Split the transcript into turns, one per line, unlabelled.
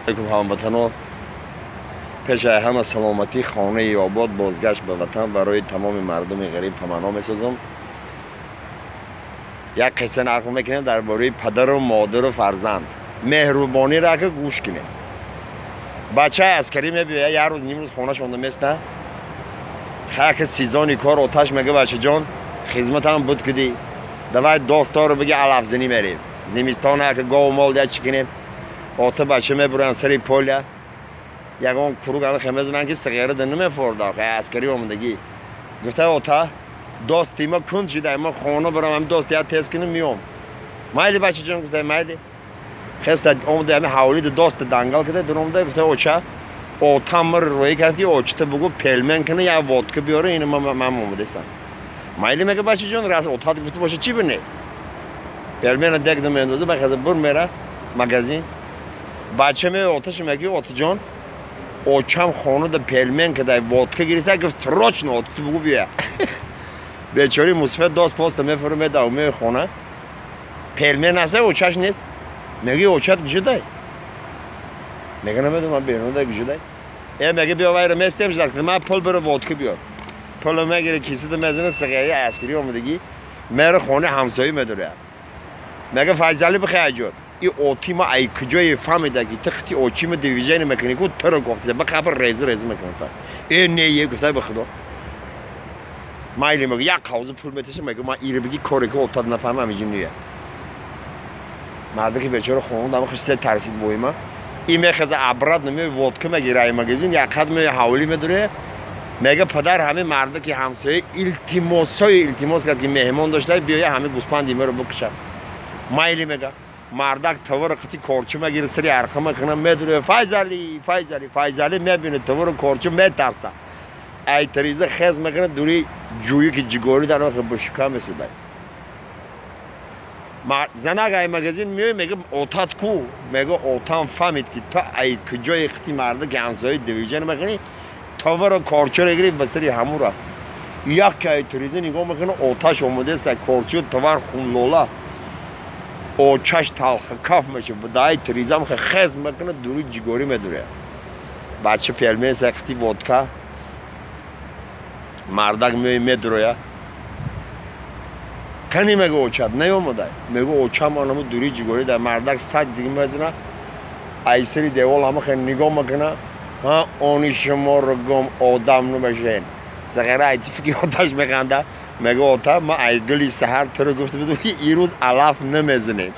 هموطنان پیش همه سلامتی خانه آباد بازگشت به وطن برای تمام مردم غریب تمنا می‌سازم. یک قصه نقل میکنیم درباره پدر و مادر و فرزند. مهربانی را که گوش کنید. بچه عسکری میبیه یه روز نیم روز خونه شونده میسته. خاک سیزانی کار آتش میگه بچه جان خدمت هم بود کدی. دوای دوستا رو بگی علف زنی میریم. زمستانه که گاو مال دیگه چکنیم. آتا بچه میبرن سری پولیا. یکان کروگ هم خمیزنن که سگیره دننه میفورده. خیلی عسکری آمدگی. گفته آتا دوستی ما کند شده. ما خانه برام هم دوستی ها تست کنیم میام. مایلی بچه جان گفته مایلی. خسته آمده همه حوالی دوست دنگل کده در آمده گفته اوچه آتا مر روی کرد که اوچته بگو پلمن کنه یا وودکا بیاره اینو من آمده سن. مایلی میگه بچه جان راست اوتا گفته باشه چی بینه؟ پلمن دیگه دم اندازه بخواد بر میره مغازین. بچه می آتش میگه آتا جان اوچم خانه د پلمن که د وودکا گرفته گفت سراچ نه تو بگو بیا. بیچاره مصفت دوست پست میفرمه داومه خانه. پلمن هست اوچش نیست. میگه اوچت گجده. میگه نمیدونم بیرون ده گجده. میگه بیا وایره مستم شد که من پول بر وودکا بیار. پول میگیره کیسه ده میزنه سگای عسکری آمدگی. میره خانه همسایه میداره. میگه فایزالی بخیر جود. این اوتی ما ای کجای فهمیده که تختی اوچی ما دیویژن مکانیکو تر گفته به خبر ریز میکنه تا. این نیه گفته به خدا. مایلی میگه یک حوض پول میتشه میگه ما ایره بگی کاری که اوتاد نفهمم اینجوری نیه. مرد که بیچاره خون دام خسته ترسید بوی ما. این میخواد عبرت نمی وودکا میگیره ای مغازین یک قدم حوالی میداره. میگه پدر همه مرد که همسایه التماس کرد که مهمان داشته بیای همه گوسپندی مرا بکشه. مایلی میگه مردک تور قتی کورچه میگیره سری ارخه میکنه میداره فایزالی میبینه تور کورچه میترسه. ای تریزه خز میکنه دوری جویی که جگوری در واقع بشکا میسیده. زنگ ای مغازین میگه میگه اوتات کو میگه اوتام فهمید که تا ای کجای قتی مرد که همسایه دیویژن میکنی تور کورچه رو گرفت بسری همون را. یک که ای تریزه نگاه میکنه اوتاش اومده است کورچه تور خون لولا. اوچش تلخ کاف میشه بدای تریزم خز میکنه دوری جگوری میداره. بچه پلمه سختی وودکا مردک میداره. کنی میگه اوچت نیومده. میگه اوچم آنمو دوری جگوری در مردک سگ دیگه میزنه. ایسری دیوال همه خیلی نگاه میکنه. ها اونی شما رو گم آدم نمیشین. سگره ایتیفی که آتش میخنده. میگه آتا ما ایگلی سهر تو رو گفته بدون این روز علف نمیزنیم.